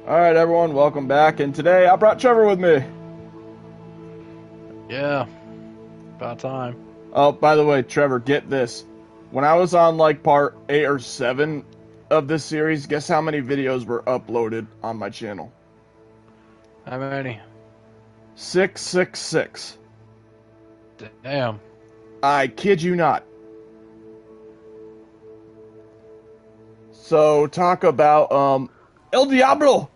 Alright everyone, welcome back, and today I brought Trevor with me. Yeah, about time. Oh, by the way, Trevor, get this. When I was on like part 8 or 7 of this series, guess how many videos were uploaded on my channel? How many? 666. Damn. I kid you not. So, talk about, El Diablo!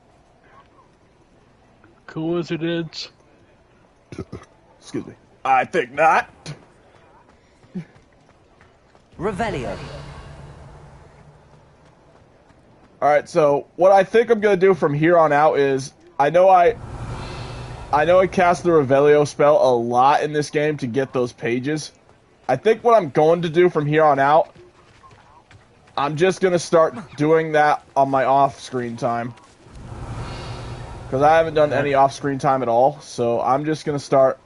Coincidence? Excuse me. I think not. Revelio. Alright, so what I think I'm gonna do from here on out is I know I cast the Revelio spell a lot in this game to get those pages. I think what I'm going to do from here on out, I'm just gonna start doing that on my off-screen time. Because I haven't done any off-screen time at all, so I'm just gonna start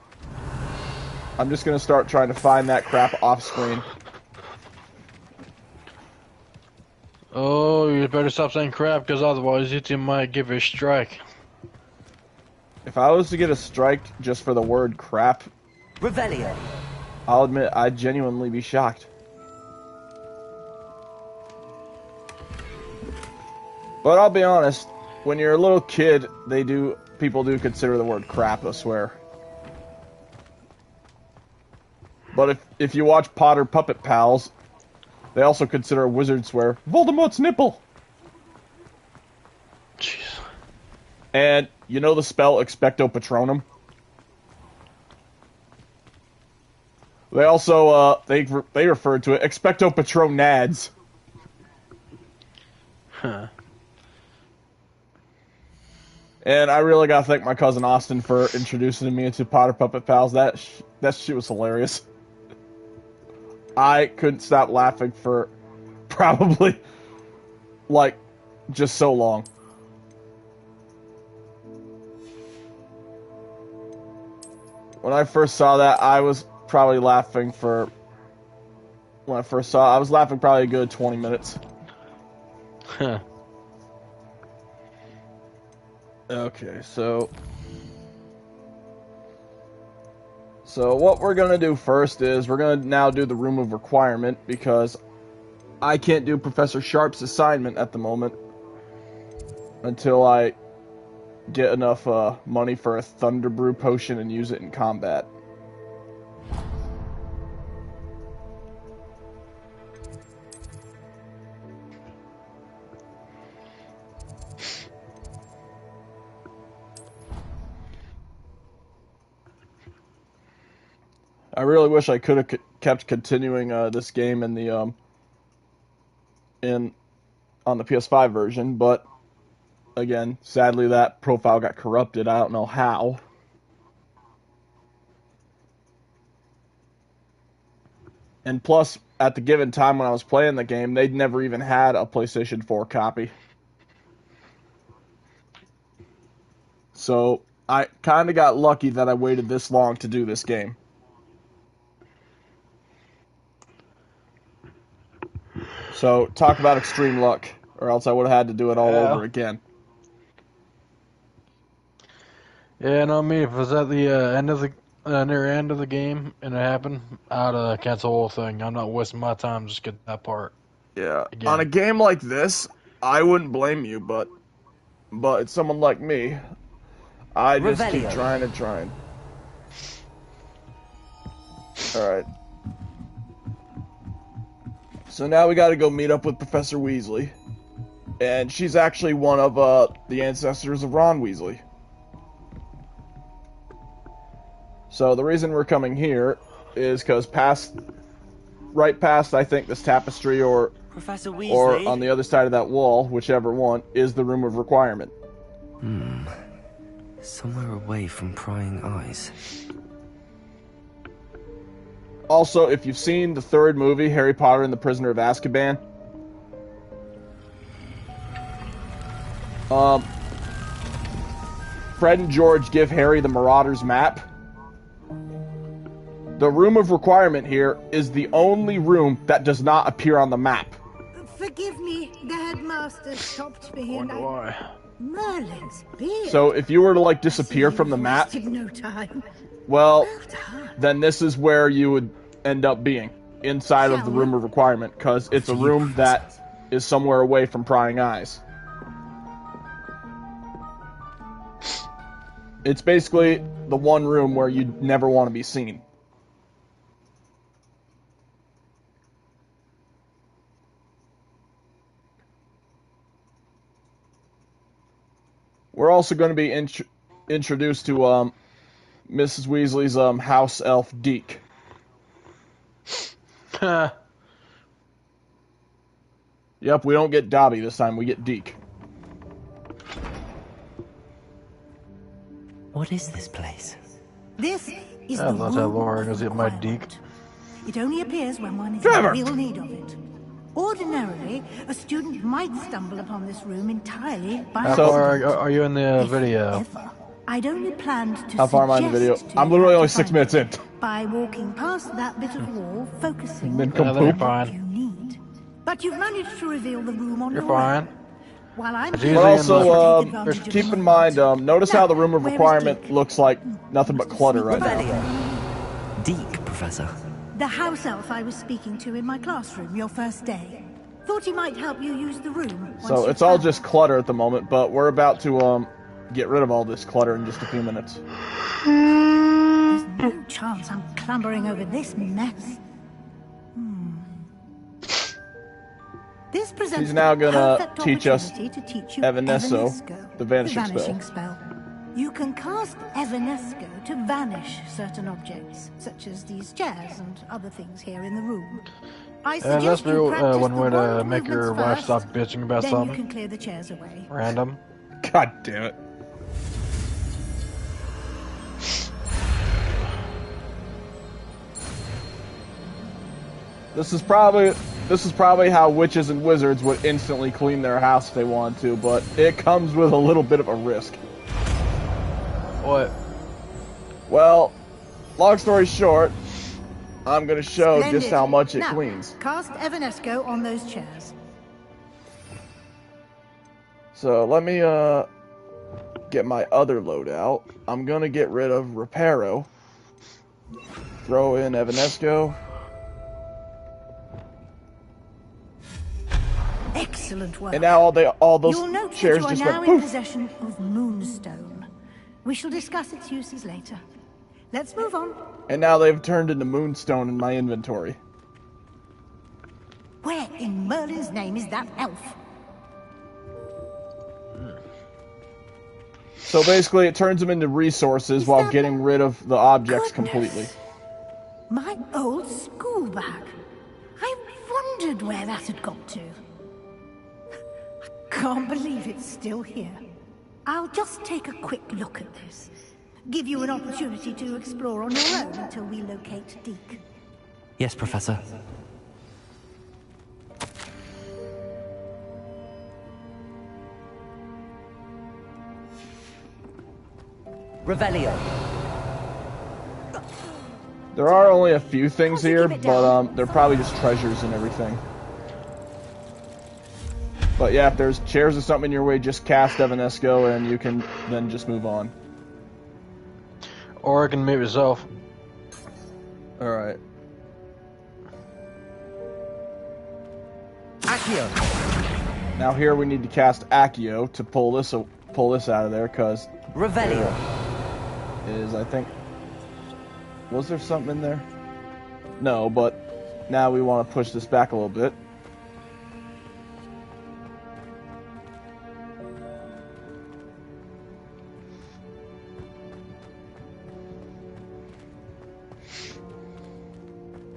trying to find that crap off-screen. Oh, you better stop saying crap, because otherwise YouTube might give you a strike. If I was to get a strike just for the word crap, Revelio. I'll admit I'd genuinely be shocked. But I'll be honest, when you're a little kid, people do consider the word crap a swear. But if you watch Potter Puppet Pals, they also consider a wizard swear Voldemort's nipple. Jeez. And you know the spell Expecto Patronum? They also they refer to it Expecto Patronads. Huh. And I really gotta thank my cousin Austin for introducing me into Potter Puppet Pals. That shit was hilarious. I couldn't stop laughing for probably, like, just so long. When I first saw that, I was probably laughing for... When I first saw it, I was laughing probably a good 20 minutes. Huh. Okay, so what we're going to do first is we're going to now do the Room of Requirement because I can't do Professor Sharp's assignment at the moment until I get enough money for a Thunder Brew potion and use it in combat. I really wish I could have kept continuing this game in the on the PS5 version, but again, sadly that profile got corrupted. I don't know how. And plus, at the given time when I was playing the game, they'd never even had a PlayStation 4 copy. So I kind of got lucky that I waited this long to do this game. So, talk about extreme luck, or else I would have had to do it all over again. Yeah, no, me, if it was at the near end of the game and it happened, I'd cancel the whole thing. I'm not wasting my time just get that part. Yeah, again. On a game like this, I wouldn't blame you, but it's someone like me. I just keep trying and trying. Alright. So now we gotta go meet up with Professor Weasley. And she's actually one of the ancestors of Ron Weasley. So the reason we're coming here is because right past, I think, this tapestry or Professor Weasley. Or on the other side of that wall, whichever one, is the Room of Requirement. Somewhere away from prying eyes. Also, if you've seen the third movie, Harry Potter and the Prisoner of Azkaban, Fred and George give Harry the Marauder's map. The Room of Requirement here is the only room that does not appear on the map. Forgive me, the headmaster stopped me and Why? Merlin's beard. So if you were to like disappear from the map, Wasted no time. well, Well done. then this is where you would end up being, inside of the room of requirement, because it's a room that is somewhere away from prying eyes. It's basically the one room where you never want to be seen. We're also going to be introduced to Mrs. Weasley's house elf Deke. Yep, we don't get Dobby this time, we get Deke. What is this place? This is Yeah, the that's how room Laura of goes get my requirement. It only appears when one is Trevor! in real need of it. Ordinarily, a student might stumble upon this room entirely by How So- far accident. are you in the If video? ever. I'd only planned to How far am I in the video? suggest to I'm you literally how only to 6 find minutes in. it By walking past that bit of wall, focusing Then on come that'll be poop. what fine. you need. But you've managed to reveal the room on You're your own. fine. While I'm It's here easy But in to also, take advantage of keep the in moment. mind, notice Now, how the room of where is requirement Deke? looks like nothing but clutter right now. Revelio. Deke, Professor. The house elf I was speaking to in my classroom your first day. Thought he might help you use the room. once So you it's all found just it. clutter at the moment, but we're about to get rid of all this clutter in just a few minutes. There's no chance I'm clambering over this mess. This presents She's now the gonna perfect teach us opportunity to teach you Evanesco, Evanesco, the vanishing spell. You can cast Evanesco to vanish certain objects, such as these chairs and other things here in the room. I That's suggest you real, practice one the way to wand make your movements wife first, stop bitching about then you something. can clear the chairs away. Random. God damn it. This is probably how witches and wizards would instantly clean their house if they wanted to, but it comes with a little bit of a risk. What? Well, long story short, I'm gonna show just Splendid. how much it Now, cleans. Cast Evanesco on those chairs. So let me get my other load out. I'm gonna get rid of Reparo. Throw in Evanesco. Excellent work. And now all those You'll note chairs that you are just now went in poof. possession of Moonstone. We shall discuss its uses later. Let's move on. And now they've turned into Moonstone in my inventory. Where in Merlin's name is that elf? So basically, it turns them into resources Is while that- getting rid of the objects Goodness. completely. My old school bag. I wondered where that had got to. I can't believe it's still here. I'll just take a quick look at this. Give you an opportunity to explore on your own until we locate Deke. Yes, Professor. Revelio. There are only a few things Can't you here, keep it but down? they're probably just treasures and everything. But yeah, if there's chairs or something in your way, just cast Evanesco and you can then just move on. Or I can move yourself. Alright. Accio. Now here we need to cast Accio to pull this out of there, because Revelio. is, I think... Was there something in there? No, but now we want to push this back a little bit.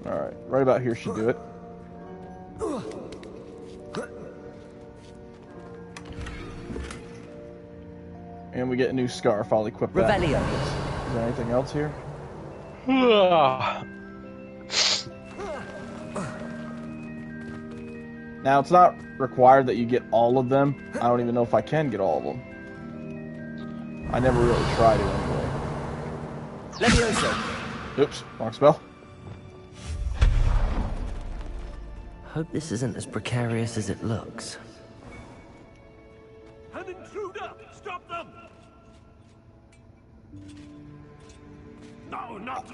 Alright, right about here should do it. And we get a new scarf, I'll equip that. Revelio. Is there anything else here? Now, it's not required that you get all of them. I don't even know if I can get all of them. I never really tried it anyway. Levioso. Oops, wrong spell. Hope this isn't as precarious as it looks. intruder! Stop them! No, not...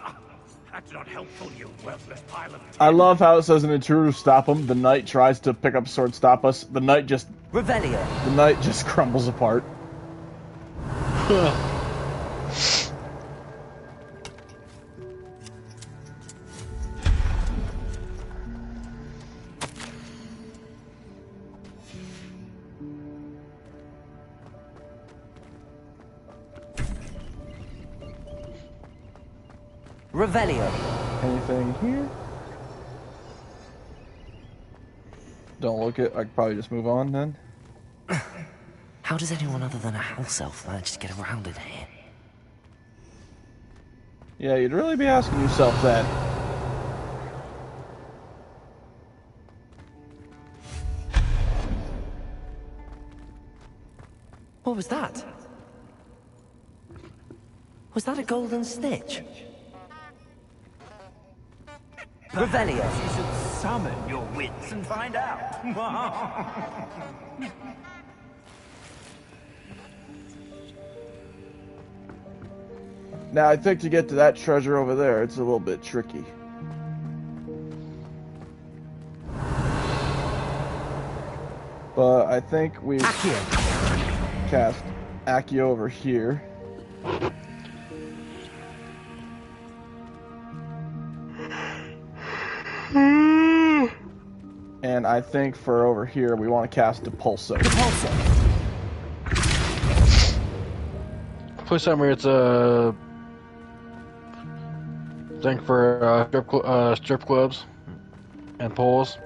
That's not helpful, you worthless pile of... I love how it says an intruder, stop him. The knight tries to pick up a sword, stop us. The knight just crumbles apart. Revelio. Anything here? Don't look it. I could probably just move on then. How does anyone other than a house elf manage to get around in here? Yeah, you'd really be asking yourself that. What was that? Was that a golden snitch? Revelio. You should summon your wits and find out. Now, I think to get to that treasure over there, it's a little bit tricky. But I think we cast Accio over here. And I think for over here, we want to cast Depulso. Please tell me it's a thing for strip clubs and poles.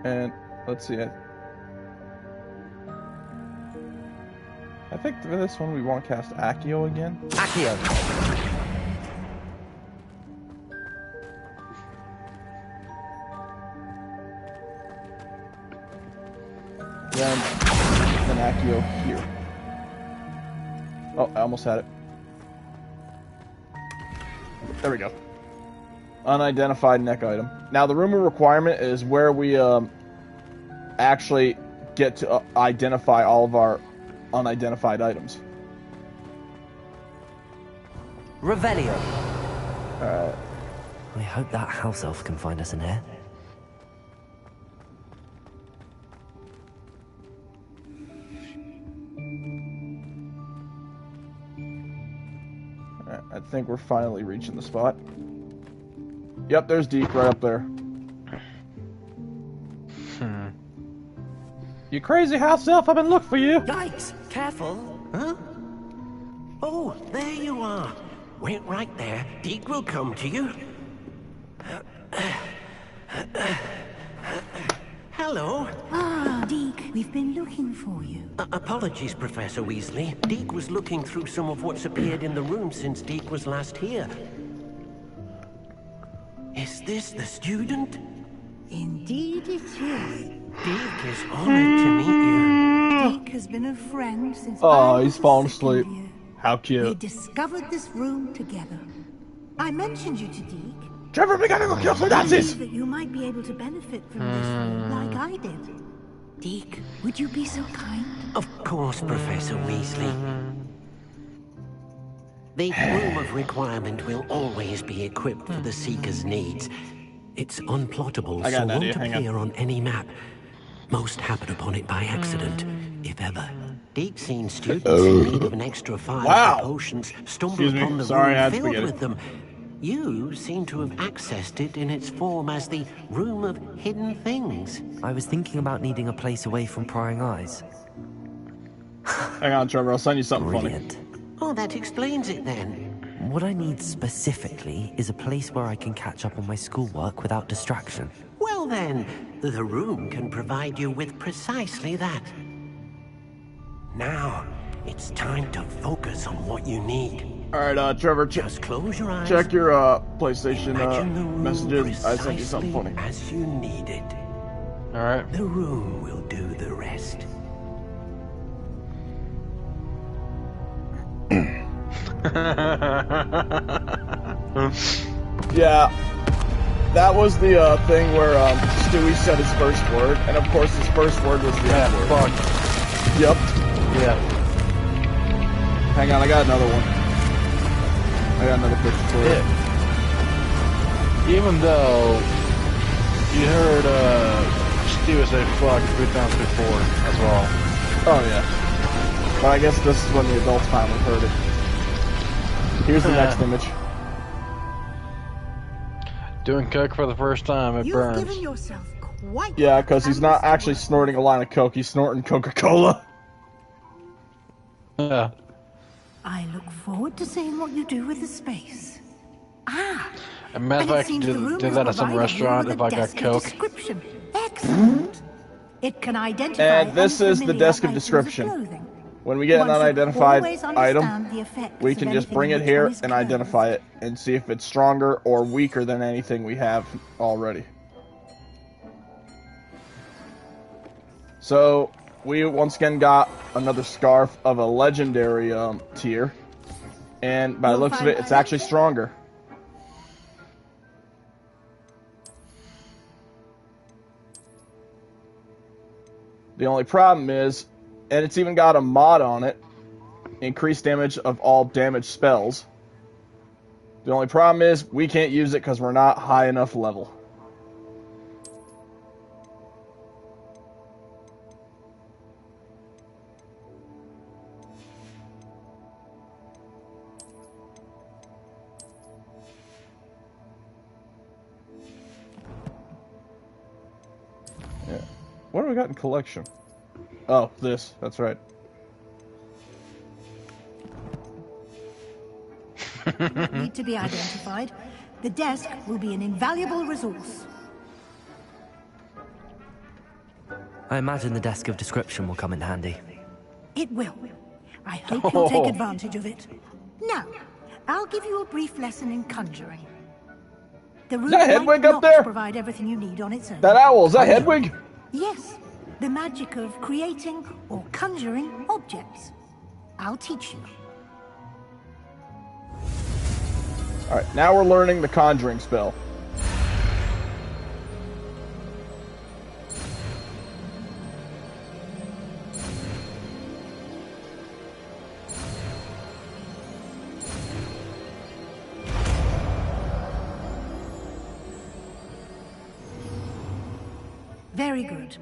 And let's see. I think for this one, we want to cast Accio again. Accio. Then Accio here. Oh, I almost had it. There we go. Unidentified neck item. Now, the room of requirement is where we actually get to identify all of our unidentified items. Revelio. Alright. I hope that house elf can find us in here. I think we're finally reaching the spot. Yep, there's Deke right up there. You crazy house elf, I've been looking for you. Yikes! Careful! Huh? Oh, there you are. Wait right there. Deke will come to you. Hello. Ah, Deke, we've been looking for you. Apologies, Professor Weasley. Deke was looking through some of what's appeared in the room since Deke was last here. Is this the student? Indeed it is. Deke is honored to meet you. Deke has been a friend since Oh, I was he's a fallen second asleep. year. How We cute. discovered this room together. I mentioned you to Deke. Trevor, we gotta go kill some I Nazis! believe that you might be able to benefit from this room like I did. Deke, would you be so kind? Of course, Professor Weasley. The room of requirement will always be equipped for the Seeker's needs. It's unplottable, I got so an idea, won't hang on. appear on any map. Most happen upon it by accident, if ever. Deke's seen students in need of an extra file Wow. of potions stumble Excuse me, upon the sorry, I room had filled spaghetti. with them. You seem to have accessed it in its form as the Room of Hidden Things. I was thinking about needing a place away from prying eyes. Hang on, Trevor, I'll send you something Brilliant. Oh, that explains it then. What I need specifically is a place where I can catch up on my schoolwork without distraction. Well then, the room can provide you with precisely that. Now, it's time to focus on what you need. funny. Alright, Trevor, Just close your eyes. check your PlayStation Imagine the room messages. I sent you something precisely funny. as you need it. Alright. The room will do the rest. Yeah. That was the thing where Stewie said his first word, and of course his first word was the F word. Fuck. Yep. Yeah. Hang on, I got another one. I got another picture for you. Even though you heard Stewie say fuck 3 times before as well. Oh yeah. But I guess this is when the adults finally heard it. Here's the next image. Doing coke for the first time, it burns. You've given yourself quite. Yeah, because he's not actually snorting a line of coke, he's snorting Coca-Cola. Yeah. I look forward to seeing what you do with the space. A matter of fact, did that at some restaurant if I got coke. Description. Excellent. It can identify. And this is the desk of description. When we get an unidentified item, we can just bring it here and identify it and see if it's stronger or weaker than anything we have already. So, we once again got another scarf of a legendary tier. And by the looks of it, it's actually stronger. The only problem is, and it's even got a mod on it, increased damage of all damage spells. The only problem is, we can't use it because we're not high enough level. Yeah. What do we got in collection? Oh, this. That's right. Need to be identified. The desk will be an invaluable resource. I imagine the desk of description will come in handy. It will. I hope you'll take advantage of it. Now, I'll give you a brief lesson in conjuring. The room that might Hedwig up not there? provide everything you need on its own. That owl, is that Hedwig? Yes, the magic of creating or conjuring objects. I'll teach you. Alright, now we're learning the conjuring spell. Very good.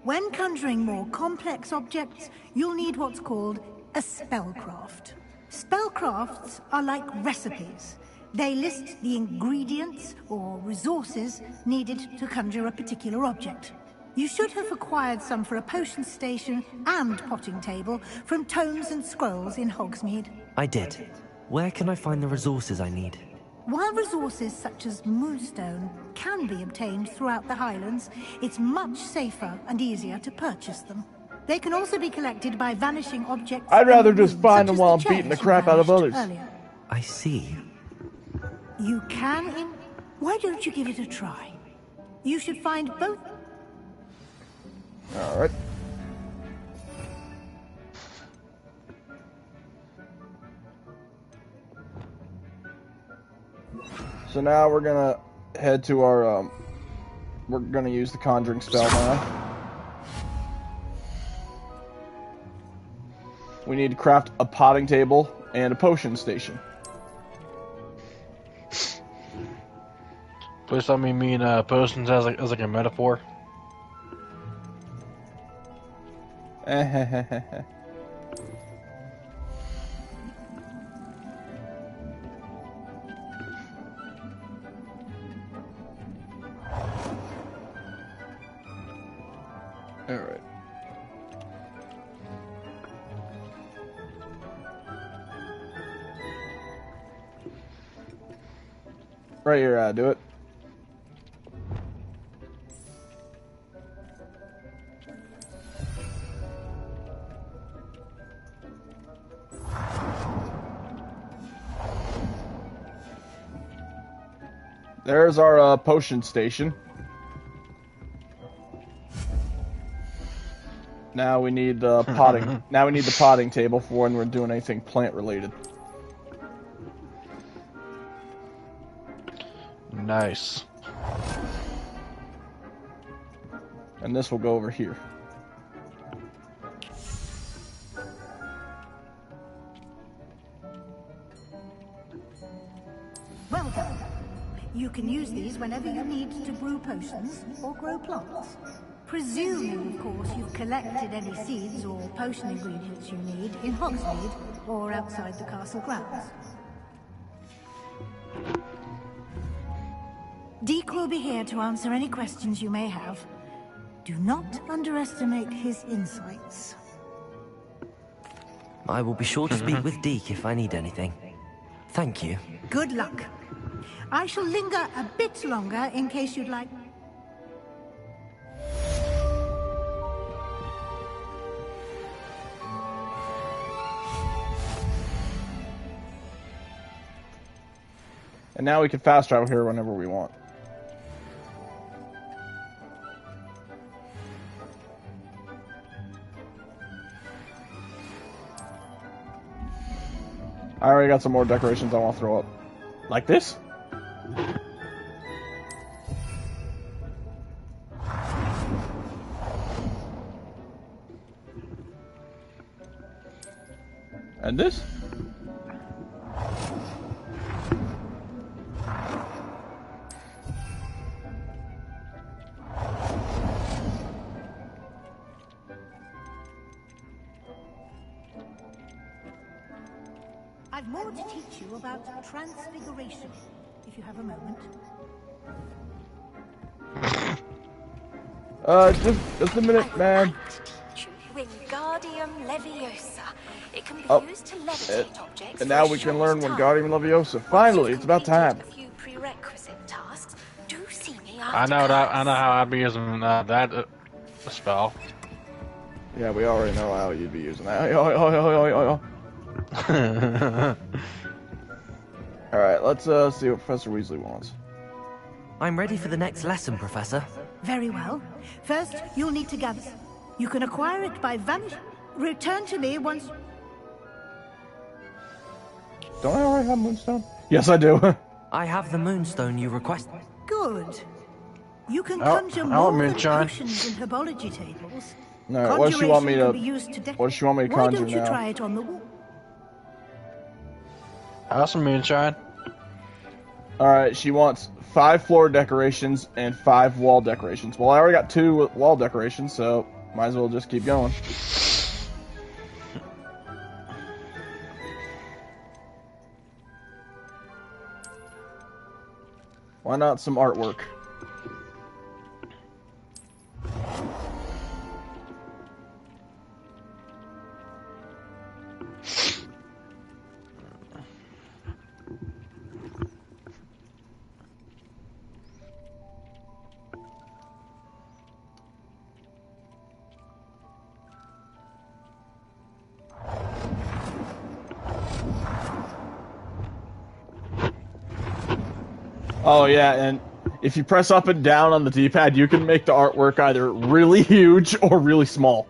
When conjuring more complex objects, you'll need what's called a spellcraft. Spellcrafts are like recipes. They list the ingredients or resources needed to conjure a particular object. You should have acquired some for a potion station and potting table from tomes and scrolls in Hogsmeade. I did. Where can I find the resources I need? While resources such as moonstone can be obtained throughout the Highlands, it's much safer and easier to purchase them. They can also be collected by vanishing objects. I'd rather just such find them as while I'm chairs beating the you crap out of vanished others. earlier. I see. You can Why don't you give it a try? You should find both. Alright. So now we're gonna head to our, we're gonna use the conjuring spell now. We need to craft a potting table and a potion station. Please tell me you mean potions as like a metaphor. Alright. Right here, do it. There's our potion station. Now we need the potting. Now we need the potting table for when we're doing anything plant related. Nice. And this will go over here. Well done. You can use these whenever you need to brew potions or grow plants. Presuming, of course, you've collected any seeds or potion ingredients you need in Hogsmeade or outside the castle grounds. Deke will be here to answer any questions you may have. Do not underestimate his insights. I will be sure to speak with Deke if I need anything. Thank you. Good luck. I shall linger a bit longer in case you'd like... And now we can fast travel here whenever we want. I already got some more decorations I want to throw up. Like this? And this? I've more to teach you about transfiguration, if you have a moment. Just a minute, man. Wingardium Leviosa. It can be used to levitate objects. And now we can learn Wingardium Leviosa. Finally, it's about time. A few prerequisite tasks. Do see me I know that. I know how I'd be using that spell. Yeah, we already know how you'd be using that. Alright, let's see what Professor Weasley wants. I'm ready for the next lesson, Professor. Very well. First, you'll need to gather... You can acquire it by vanish... Return to me once... Don't I already have Moonstone? Yes, I do. I have the moonstone you request. Good. You can conjure more than potions in herbology tables. Alright, what does she want me to... What does she want me to conjure now? Why don't you try it on the wall? Have some moonshine. Alright, she wants 5 floor decorations and 5 wall decorations. Well, I already got 2 wall decorations, so might as well just keep going. Why not some artwork? Oh yeah, and if you press up and down on the D-pad, you can make the artwork either really huge or really small.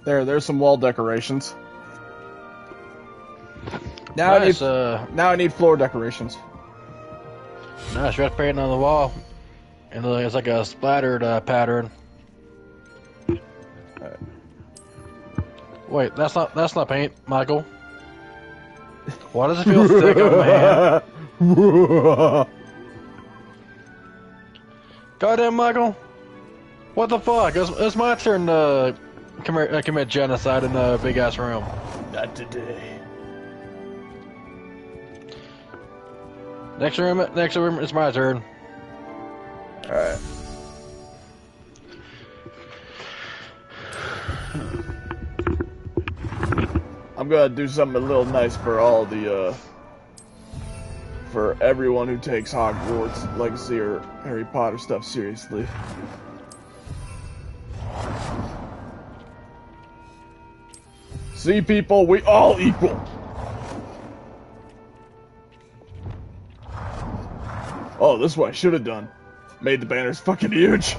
There's some wall decorations. Now Nice, now I need floor decorations. Nice, you have to paint it on the wall. And it's like a splattered pattern. Right. Wait, that's not paint, Michael. Why does it feel thick on my hand? Goddamn, Michael. What the fuck? It's my turn to commit genocide in the big ass room. Not today. Next room, it's my turn. Alright. I'm gonna do something a little nice for all the, for everyone who takes Hogwarts Legacy or Harry Potter stuff seriously. See, people, we all equal. Oh, this is what I should have done. Made the banners fucking huge.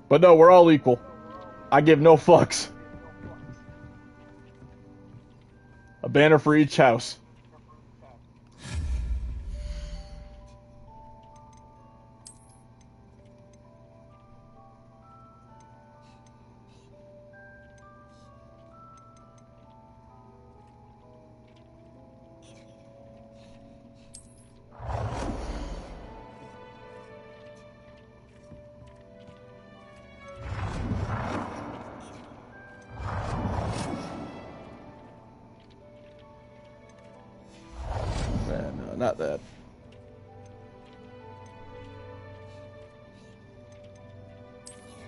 But no, we're all equal. I give no fucks. A banner for each house. Not that.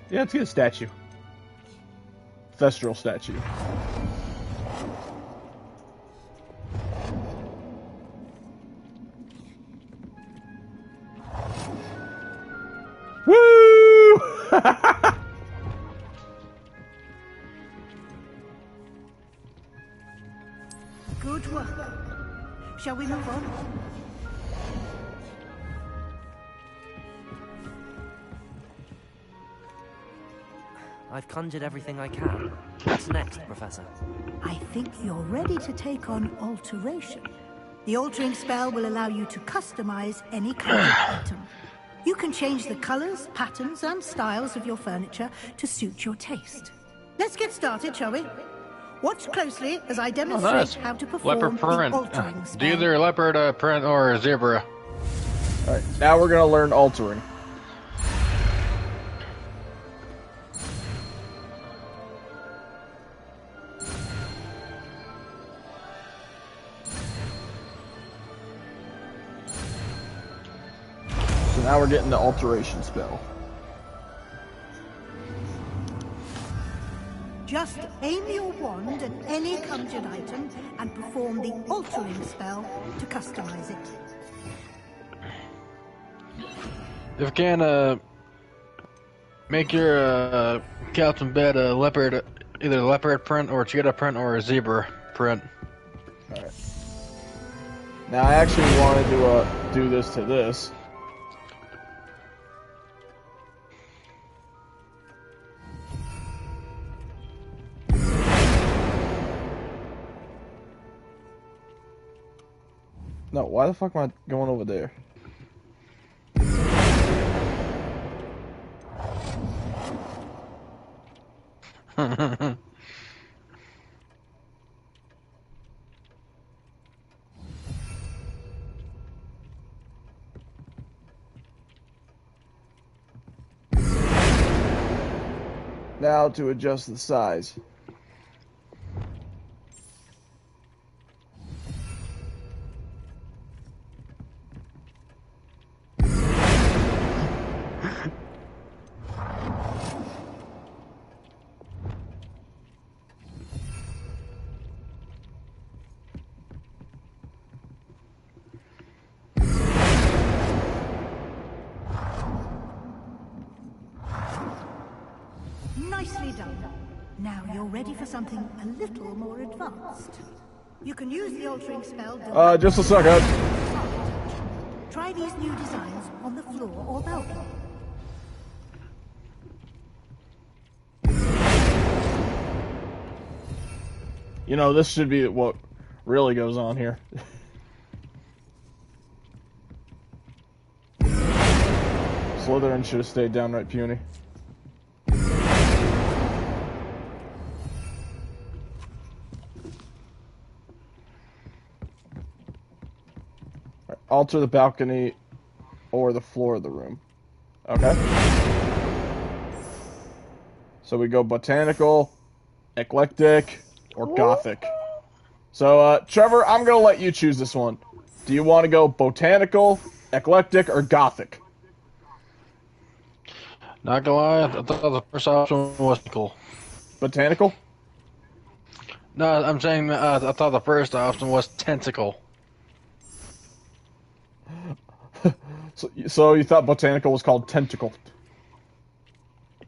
Yeah, let's get a statue. Thestral statue. Woo! Good work. Shall we move on? I've conjured everything I can. What's next, Professor? I think you're ready to take on alteration. The altering spell will allow you to customize any kind of item. You can change the colors, patterns, and styles of your furniture to suit your taste. Let's get started, shall we? Watch closely as I demonstrate how to perform Leopard print. the altering spell. Do either leopard print or zebra. Alright, now we're gonna learn altering. So now we're getting the alteration spell. Just aim your wand at any conjured item and perform the altering spell to customize it. If you can, make your couch and bed a leopard, either leopard print or cheetah print or a zebra print. Alright. Now I actually wanted to do this to this. No, why the fuck am I going over there? Now to adjust the size. Nicely done. Now you're ready for something a little more advanced. You can use the altering spell. Just a second. Try these new designs on the floor or balcony. You know, this should be what really goes on here. Slytherin should have stayed downright puny. alter the balcony or the floor of the room. Okay. So we go botanical, eclectic, or gothic. So, Trevor, I'm going to let you choose this one. Do you want to go botanical, eclectic, or gothic? Not gonna lie, I thought the first option was cool. Botanical? No, I'm saying I thought the first option was tentacle. So you thought botanical was called tentacle?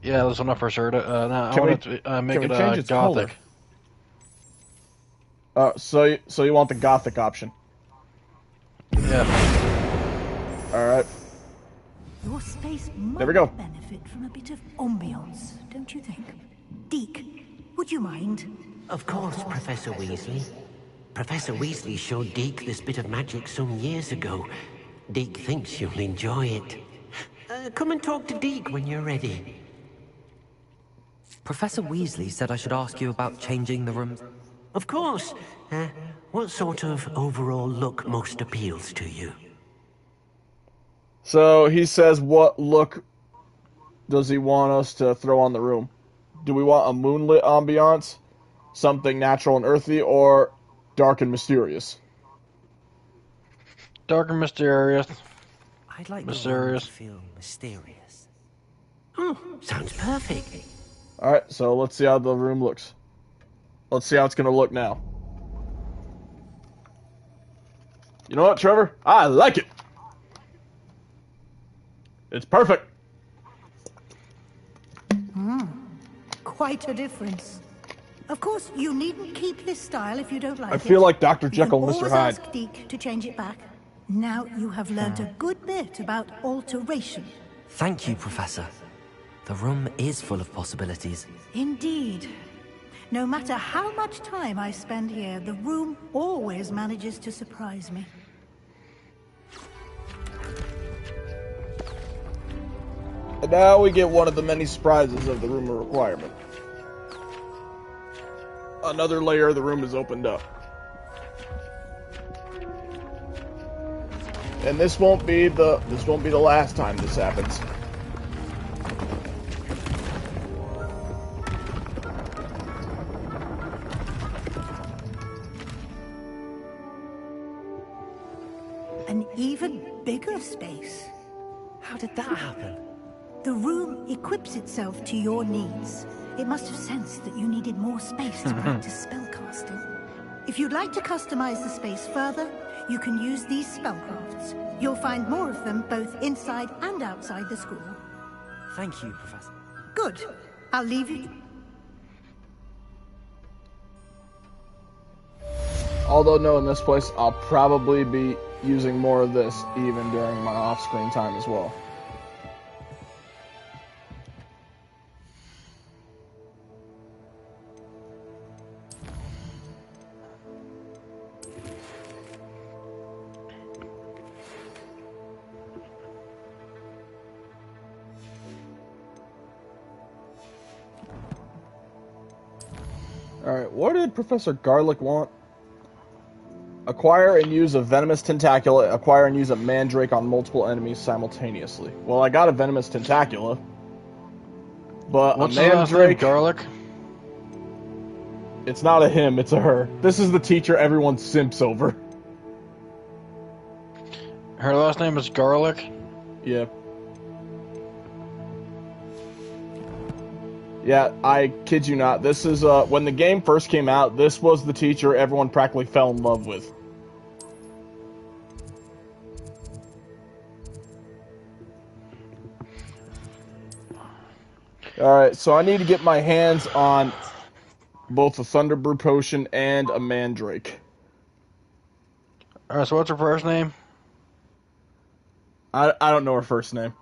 Yeah, that's when I first heard it. Now I Can we want to make can it we change its gothic. color? So you want the gothic option? Yeah. All right. Your space might There we go. benefit from a bit of ambiance, don't you think? Deke, would you mind? Of course, Professor Weasley. Professor Weasley showed Deke this bit of magic some years ago. Deke thinks you'll enjoy it. Come and talk to Deke when you're ready. Professor Weasley said I should ask you about changing the rooms. Of course. What sort of overall look most appeals to you? So he says, what look does he want us to throw on the room? Do we want a moonlit ambiance, something natural and earthy, or dark and mysterious? Dark and mysterious. I'd like Mysterious. the room to feel mysterious. Oh, sounds perfect. All right, so let's see how the room looks. Let's see how it's going to look now. You know what, Trevor? I like it. It's perfect. Quite a difference. Of course, you needn't keep this style if you don't like it. I feel like Dr. Jekyll and You can Mr. always Hyde. ask Deke to change it back. Now you have learned a good bit about alteration. Thank you, Professor. The room is full of possibilities. Indeed. No matter how much time I spend here, the room always manages to surprise me. And now we get one of the many surprises of the room of requirement. Another layer of the room is opened up. And this won't be the last time this happens. An even bigger space. How did that happen? The room equips itself to your needs. It must have sensed that you needed more space to practice spellcasting. If you'd like to customize the space further, you can use these spellcrafts. You'll find more of them both inside and outside the school. Thank you, Professor. Good. I'll leave you. Although knowing this place, I'll probably be using more of this even during my off-screen time as well. Alright, what did Professor Garlick want? Acquire and use a venomous tentacula. Acquire and use a mandrake on multiple enemies simultaneously. Well, I got a venomous tentacula. But What's a the last name? mandrake... Garlic? It's not a him, it's a her. This is the teacher everyone simps over. Her last name is Garlic? Yeah. Yeah, I kid you not. This is, when the game first came out, this was the teacher everyone practically fell in love with. Alright, so I need to get my hands on both a Thunderbrew potion and a mandrake. Alright, so what's her first name? I don't know her first name.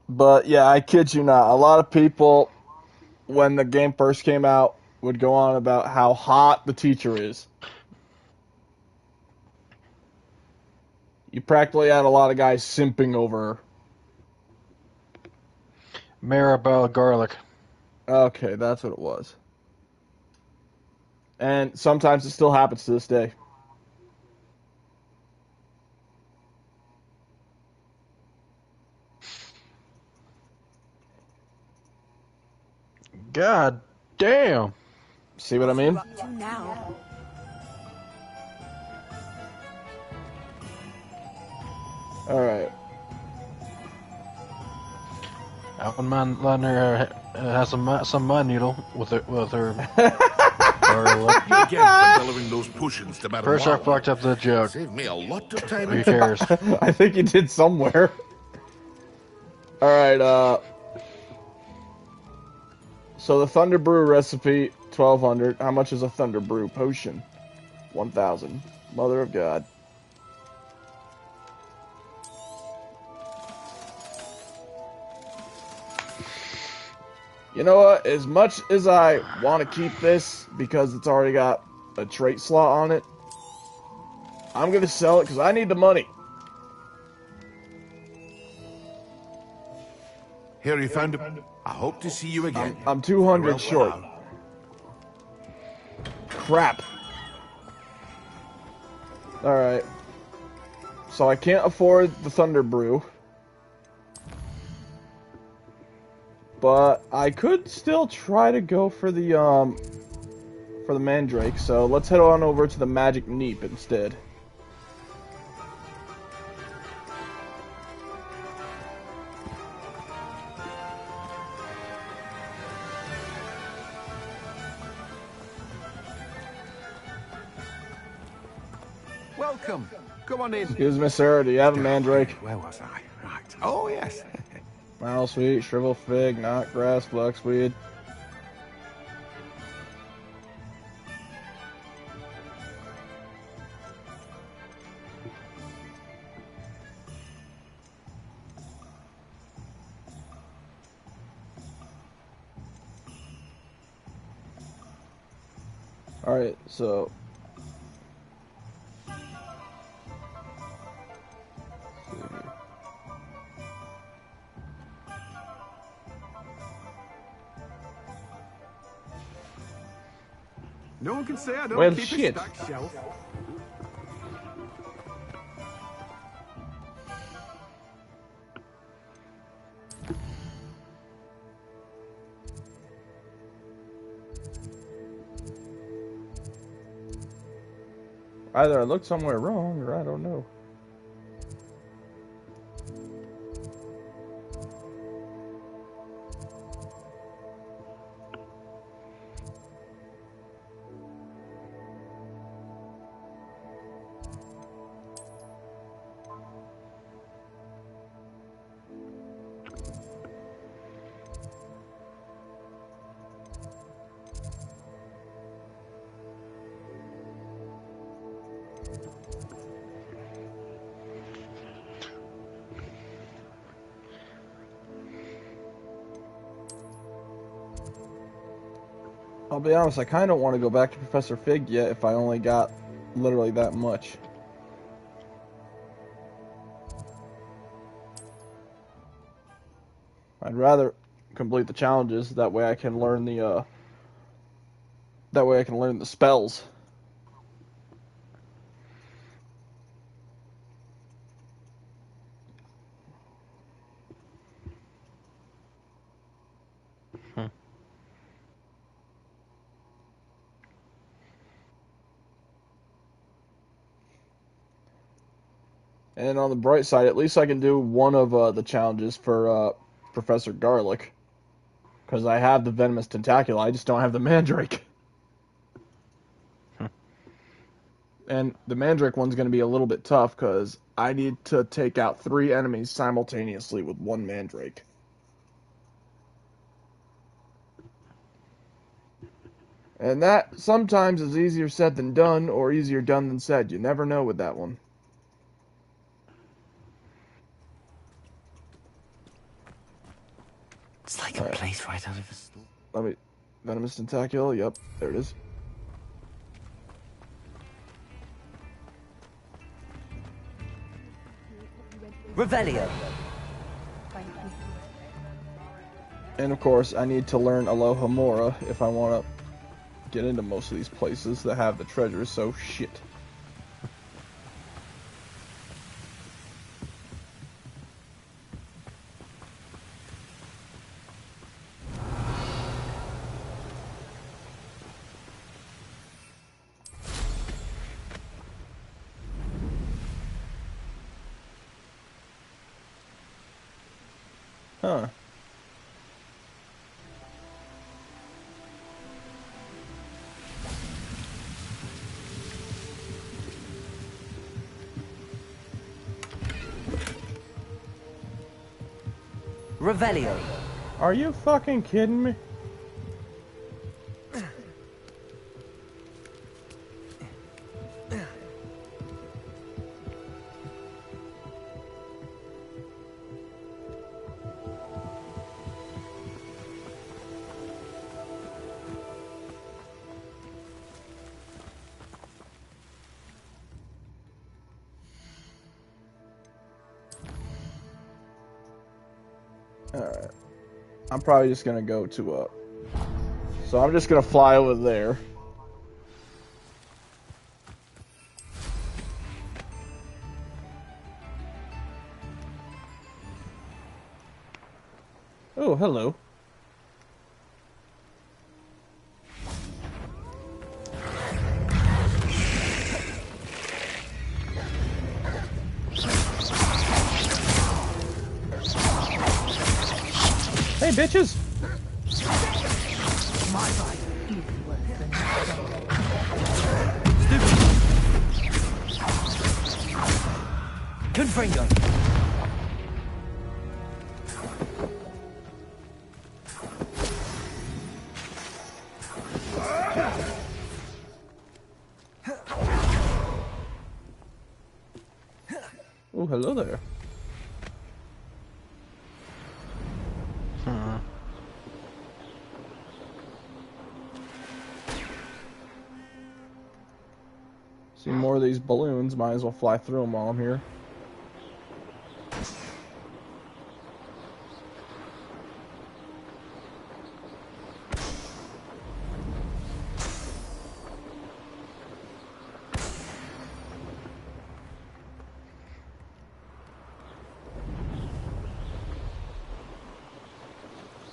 But yeah, I kid you not. A lot of people, when the game first came out, would go on about how hot the teacher is. You practically had a lot of guys simping over her. Maribel Garlic. Okay, that's what it was. And sometimes it still happens to this day. God damn. See what I mean? Up to now. Alright. I wouldn't mind letting her have some mud needle with her. You again for delivering those potions to Madame First, I Marlowe. fucked up the joke. Saved me a lot of time. Who cares? I think you did somewhere. Alright, so the Thunder Brew recipe, 1200. How much is a Thunder Brew potion? 1000. Mother of God. You know what? As much as I want to keep this because it's already got a trait slot on it, I'm going to sell it because I need the money. Here you found it. I hope to see you again. I'm 200 Well, short. well. Crap. Alright. So I can't afford the Thunder Brew. But I could still try to go for the Mandrake. So let's head on over to the Magic Neep instead. Welcome. Come on in. Excuse me, sir. Do you have a Mandrake? Where was I? Right. Oh, yes. Mallow Sweet, Shrivel Fig, Knotgrass, Fluxweed. Alright, so... No one can say I don't Well, keep shit. a stacked shelf. Either I looked somewhere wrong, or I don't know. I'll be honest, I kind of don't want to go back to Professor Fig yet if I only got literally that much. I'd rather complete the challenges, that way I can learn the, spells. And on the bright side, at least I can do one of the challenges for Professor Garlic. Because I have the Venomous Tentacula, I just don't have the Mandrake. And the Mandrake one's going to be a little bit tough, because I need to take out 3 enemies simultaneously with 1 Mandrake. And that sometimes is easier said than done, or easier done than said. You never know with that one. It's like a place right out of a story. Let me... Venomous Tentacula, yep, there it is. Revelio. And of course, I need to learn Aloha Mora if I want to get into most of these places that have the treasures, so shit. Huh. Revelio. Are you fucking kidding me? Alright. I'm probably just gonna go to so I'm just gonna fly over there. Oh, hello. Hey, bitches! Good Fringo. Oh, hello there. See more of these balloons, might as well fly through them while I'm here.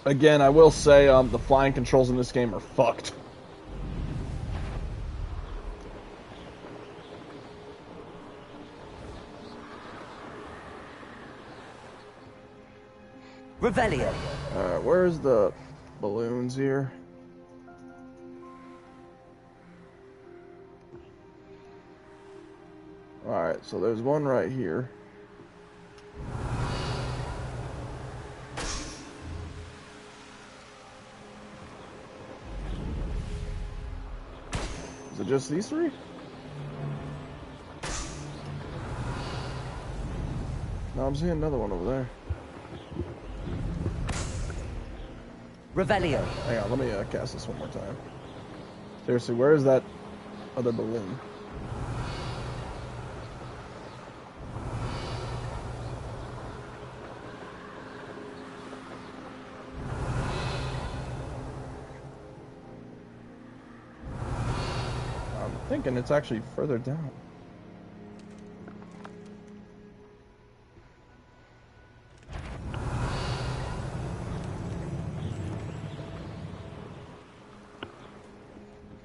Again, I will say the flying controls in this game are fucked. Revelio. Alright, where's the balloons here? Alright, so there's one right here. Is it just these three? No, I'm seeing another one over there. Revelio. Hang on, let me cast this one more time. Seriously, where is that other balloon? I'm thinking it's actually further down.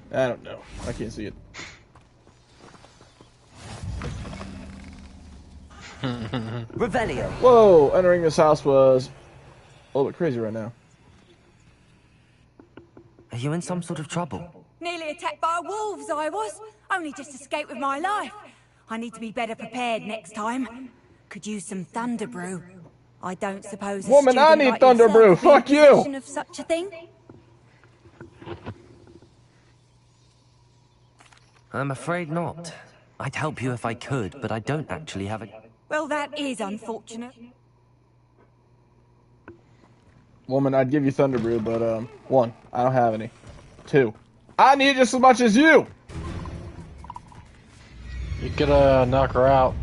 I don't know. I can't see it. Revelio. Whoa! Entering this house was a little bit crazy right now. Are you in some sort of trouble? Nearly attacked by wolves, I was. Only just escaped with my life. I need to be better prepared next time. Could use some thunder brew. I don't suppose a Woman, I student need like thunder yourself brew. would be in Fuck you. possession of such a thing? I'm afraid not. I'd help you if I could, but I don't actually have a... Well, that is unfortunate. Woman, I'd give you thunder brew, but one, I don't have any. Two, I need just as much as you. You could knock her out.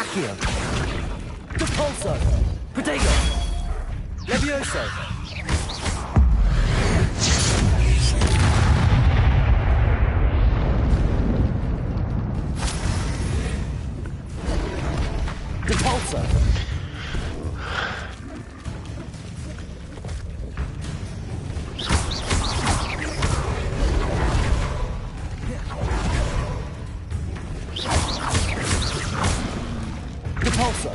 Accio. Repulso. Protego. Levioso. Repulso. Repulso.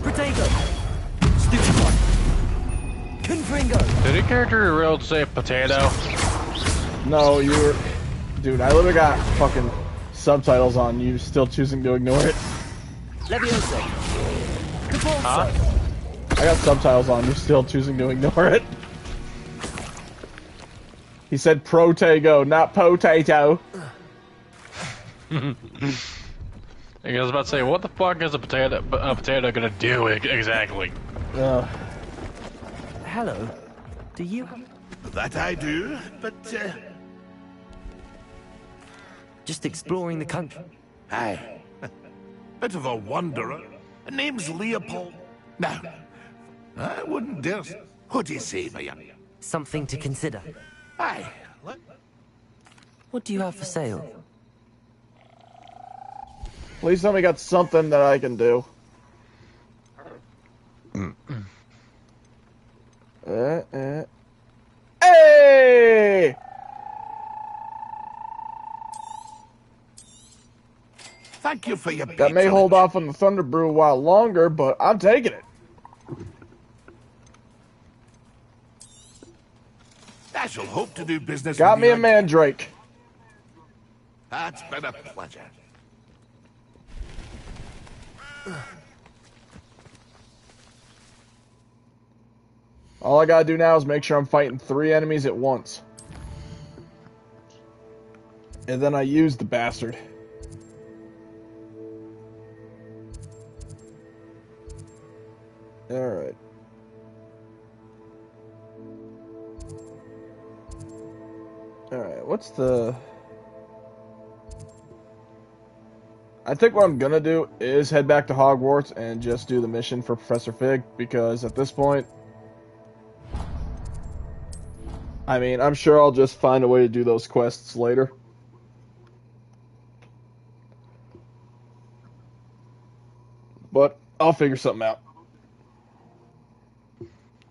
Protego. Stupefy. Confringo. Did your character real say potato? No, you were... Dude, I literally got fucking subtitles on. You still choosing to ignore it? Levioso. Repulso. Huh? I got subtitles on. You're still choosing to ignore it. He said protego, not potato. I was about to say, what the fuck is a potato gonna do exactly? Hello. Do you... That I do, but, Just exploring the country. aye. Bit of a wanderer. Name's Leopold. Now, I wouldn't dare... What do you say, my young? Something to consider. Aye. What do you have for sale? Please tell me got something that I can do. Hey! Thank you for your That may hold off on the Thunder Brew a while longer, but I'm taking it. I shall hope to do business Got with me you a mandrake. That's been a pleasure. All I gotta do now is make sure I'm fighting 3 enemies at once. And then I use the bastard. Alright. Alright, what's the... I think what I'm gonna do is head back to Hogwarts and just do the mission for Professor Fig, because at this point... I mean, I'm sure I'll just find a way to do those quests later. But I'll figure something out.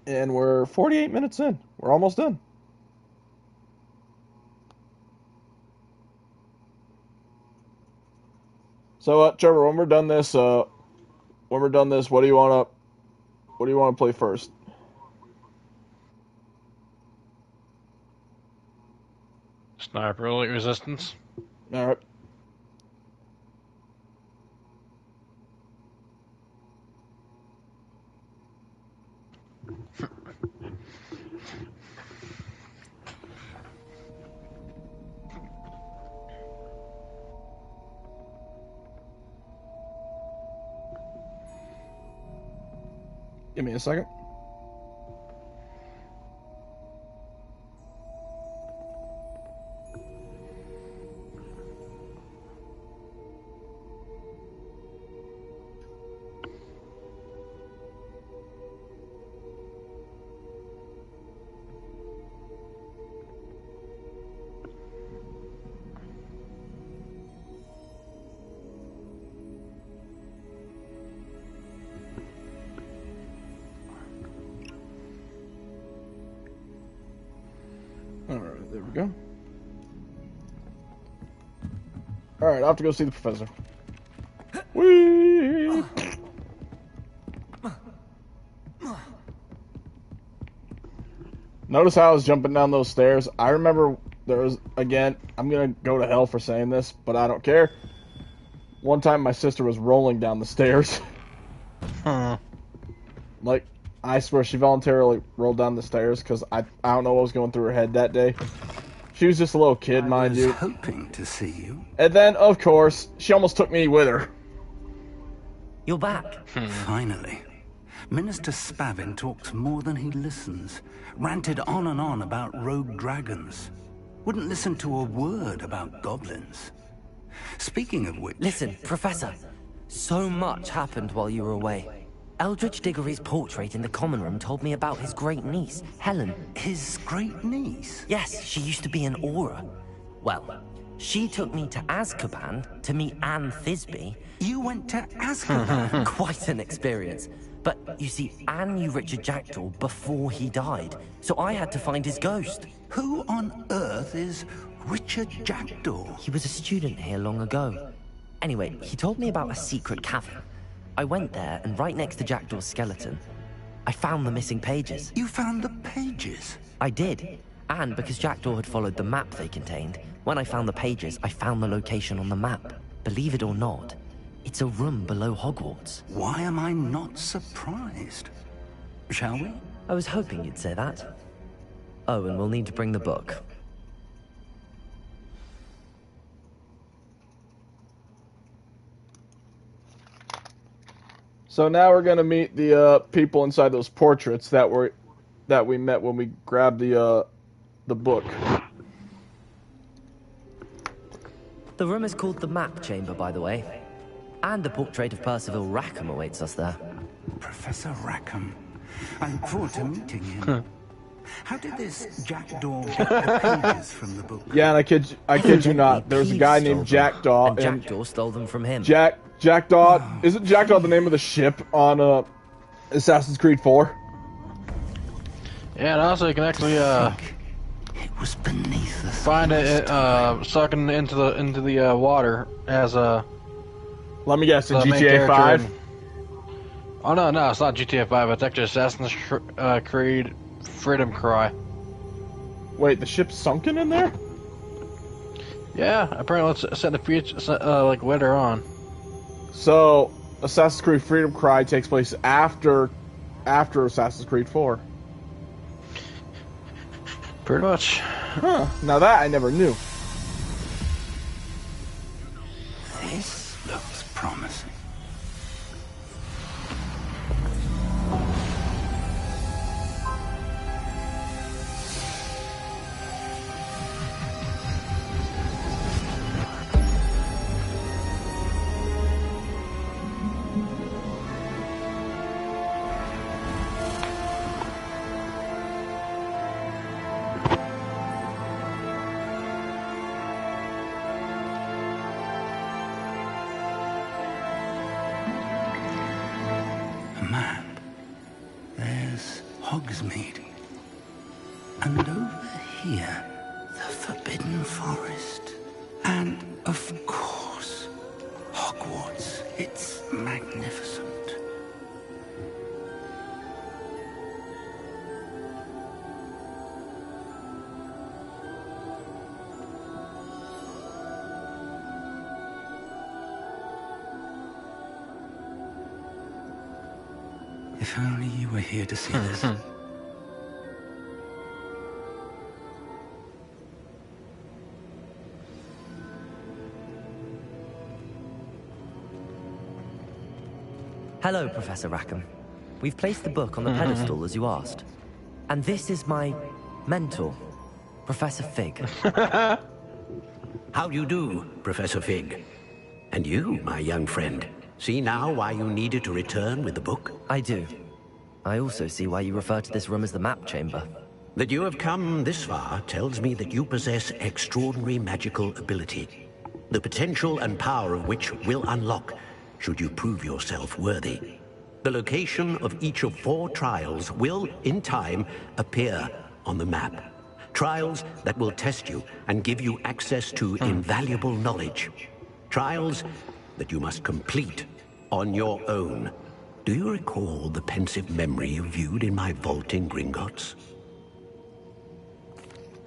And we're 48 minutes in. We're almost done. So, Trevor, when we're done this, what do you want to play first? Sniper Elite Resistance. All right. Give me a second. Alright, there we go. Alright, I'll have to go see the professor. Whee! Notice how I was jumping down those stairs. I remember there was, again, I'm gonna go to hell for saying this, but I don't care. One time my sister was rolling down the stairs. Huh. Like, I swear she voluntarily rolled down the stairs because I don't know what was going through her head that day. She was just a little kid, mind you. I was hoping to see you. And then, of course, she almost took me with her. You're back. Finally. Minister Spavin talks more than he listens. Ranted on and on about rogue dragons. Wouldn't listen to a word about goblins. Speaking of which... Listen, Professor. So much happened while you were away. Eldridge Diggory's portrait in the common room told me about his great niece, Helen. His great niece? Yes, she used to be an Auror. Well, she took me to Azkaban to meet Anne Thisbe. You went to Azkaban? Quite an experience. But you see, Anne knew Richard Jackdaw before he died, so I had to find his ghost. Who on earth is Richard Jackdaw? He was a student here long ago. Anyway, he told me about a secret cavern. I went there, and right next to Jackdaw's skeleton, I found the missing pages. You found the pages? I did. And because Jackdaw had followed the map they contained, when I found the pages, I found the location on the map. Believe it or not, it's a room below Hogwarts. Why am I not surprised? Shall we? I was hoping you'd say that. Oh, and we'll need to bring the book. So now we're gonna meet the people inside those portraits that we met when we grabbed the book. The room is called the Map Chamber, by the way. And a portrait of Percival Rackham awaits us there. Professor Rackham. I look forward to meeting him. How did this Jackdaw get the pages from the book? Yeah, and I kid you not. There was a guy named Jackdaw, and Jackdaw stole them from him. Jackdaw, isn't Jackdaw the name of the ship on Assassin's Creed 4? Yeah, and also you can actually it was beneath the find it sucking into the water as a. Let me guess, in GTA 5? Oh no, it's not GTA 5. It's actually Assassin's Creed Freedom Cry. Wait, the ship's sunken in there? Yeah, apparently it's set in the future, like later on. So, Assassin's Creed Freedom Cry takes place after Assassin's Creed 4. Pretty much. Huh. Now that I never knew. This looks promising. Hogsmeade. And over here, the Forbidden Forest. And, of course, Hogwarts. It's magnificent. If only you were here to see this. Hello, Professor Rackham. We've placed the book on the pedestal as you asked. And this is my mentor, Professor Fig. How do you do, Professor Fig? And you, my young friend, see now why you needed to return with the book? I do. I also see why you refer to this room as the Map Chamber. That you have come this far tells me that you possess extraordinary magical ability, the potential and power of which will unlock should you prove yourself worthy. The location of each of 4 trials will, in time, appear on the map. Trials that will test you and give you access to invaluable knowledge. Trials that you must complete on your own. Do you recall the pensive memory you viewed in my vault in Gringotts?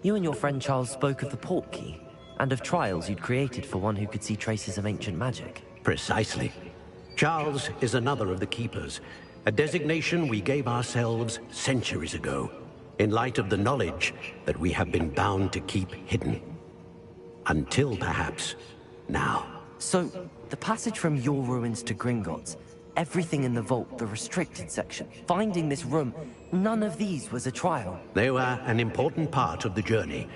You and your friend Charles spoke of the Portkey, and of trials you'd created for one who could see traces of ancient magic. Precisely. Charles is another of the Keepers, a designation we gave ourselves centuries ago, in light of the knowledge that we have been bound to keep hidden. Until, perhaps, now. So, the passage from your ruins to Gringotts, everything in the vault, the restricted section, finding this room, none of these was a trial. They were an important part of the journey,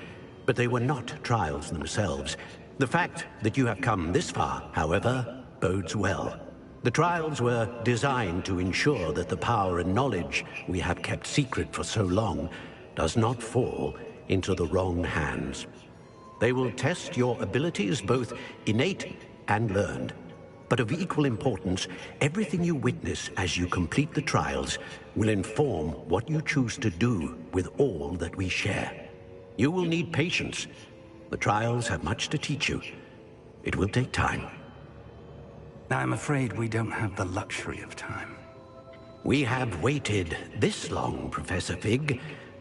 but they were not trials themselves. The fact that you have come this far, however, bodes well. The trials were designed to ensure that the power and knowledge we have kept secret for so long does not fall into the wrong hands. They will test your abilities, both innate and learned. But of equal importance, everything you witness as you complete the trials will inform what you choose to do with all that we share. You will need patience. The trials have much to teach you. It will take time. I'm afraid we don't have the luxury of time. We have waited this long, Professor Fig.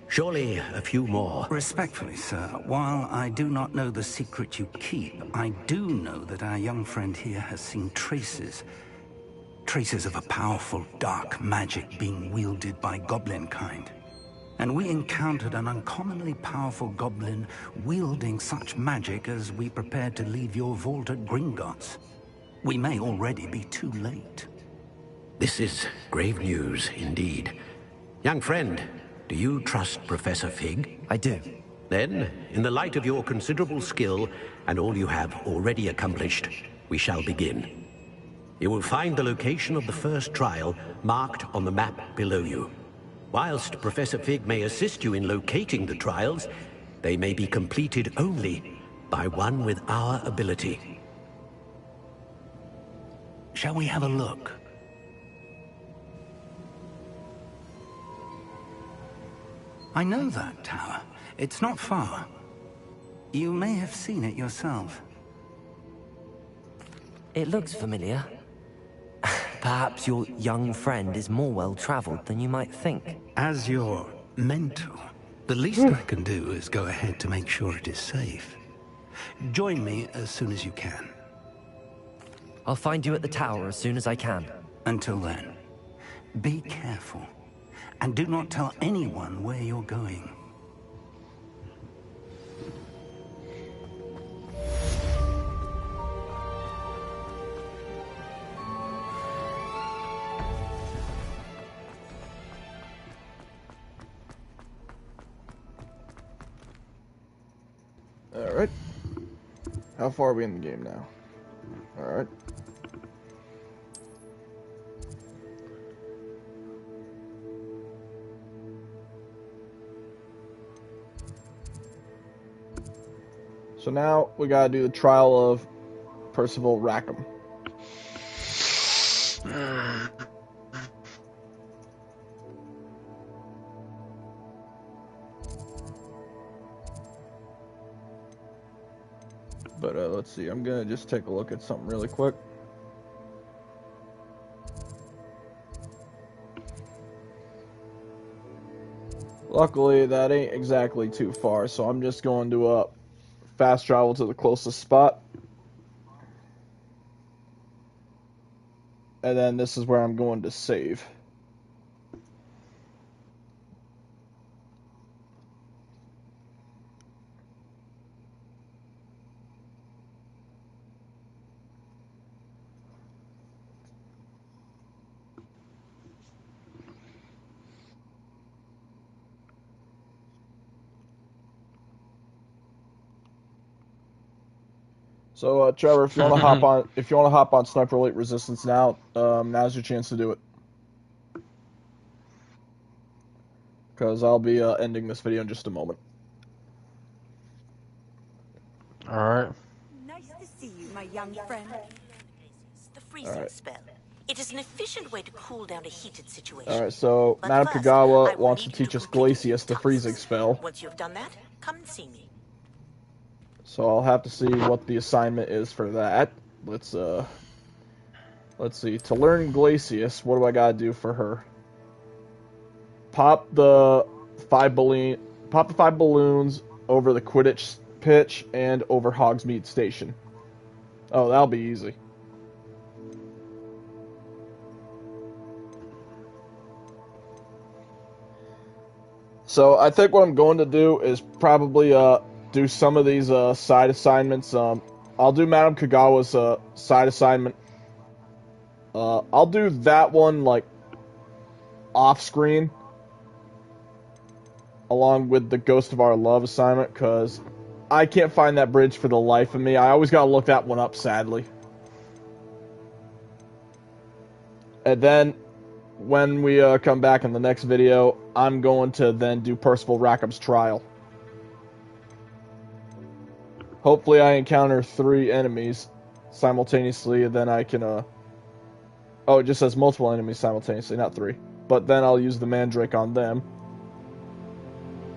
Surely a few more. Respectfully, sir, while I do not know the secret you keep, I do know that our young friend here has seen traces. Traces of a powerful dark magic being wielded by goblin kind. And we encountered an uncommonly powerful goblin wielding such magic as we prepared to leave your vault at Gringotts. We may already be too late. This is grave news indeed. Young friend, do you trust Professor Fig? I do. Then, in the light of your considerable skill and all you have already accomplished, we shall begin. You will find the location of the first trial marked on the map below you. Whilst Professor Fig may assist you in locating the trials, they may be completed only by one with our ability. Shall we have a look? I know that tower. It's not far. You may have seen it yourself. It looks familiar. Perhaps your young friend is more well-traveled than you might think. As your mentor, the least I can do is go ahead to make sure it is safe. Join me as soon as you can. I'll find you at the tower as soon as I can. Until then, be careful. And do not tell anyone where you're going. Alright. How far are we in the game now? Alright. So now we gotta do the trial of Percival Rackham. But let's see, I'm gonna just take a look at something really quick. Luckily, that ain't exactly too far, so I'm just going to fast travel to the closest spot. And then this is where I'm going to save. So, Trevor, if you want to hop on Sniper Elite Resistance now, now's your chance to do it. Because I'll be ending this video in just a moment. Alright. Nice to see you, my young friend. The freezing spell. It is an efficient way to cool down a heated situation. Alright, so Madame Kagawa wants to teach us Glacius, the freezing spell. Once you have done that, come and see me. So I'll have to see what the assignment is for that. Let's see. To learn Glacius, what do I gotta do for her? Pop the 5 balloons over the Quidditch pitch and over Hogsmeade Station. Oh, that'll be easy. So I think what I'm going to do is probably do some of these side assignments. I'll do Madame Kagawa's side assignment. I'll do that one like off screen, along with the Ghost of Our Love assignment, because I can't find that bridge for the life of me. I always gotta look that one up, sadly. And then when we come back in the next video, I'm going to then do Percival Rackham's trial. Hopefully I encounter 3 enemies simultaneously, and then I can, oh, it just says multiple enemies simultaneously, not 3. But then I'll use the Mandrake on them.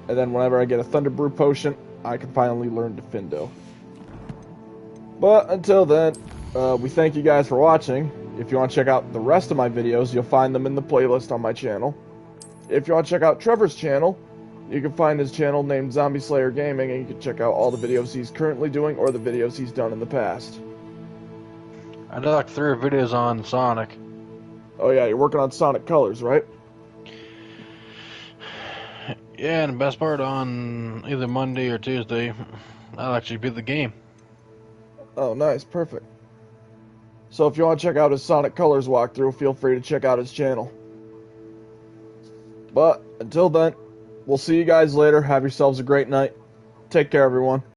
And then whenever I get a Thunder Brew potion, I can finally learn Defendo. But until then, we thank you guys for watching. If you want to check out the rest of my videos, you'll find them in the playlist on my channel. If you want to check out Trevor's channel, you can find his channel named Zombie Slayer Gaming, and you can check out all the videos he's currently doing or the videos he's done in the past. I did like 3 videos on Sonic. Oh yeah, you're working on Sonic Colors, right? Yeah, and the best part, on either Monday or Tuesday, I'll actually beat the game. Oh, nice, perfect. So if you want to check out his Sonic Colors walkthrough, feel free to check out his channel. But until then, we'll see you guys later. Have yourselves a great night. Take care, everyone.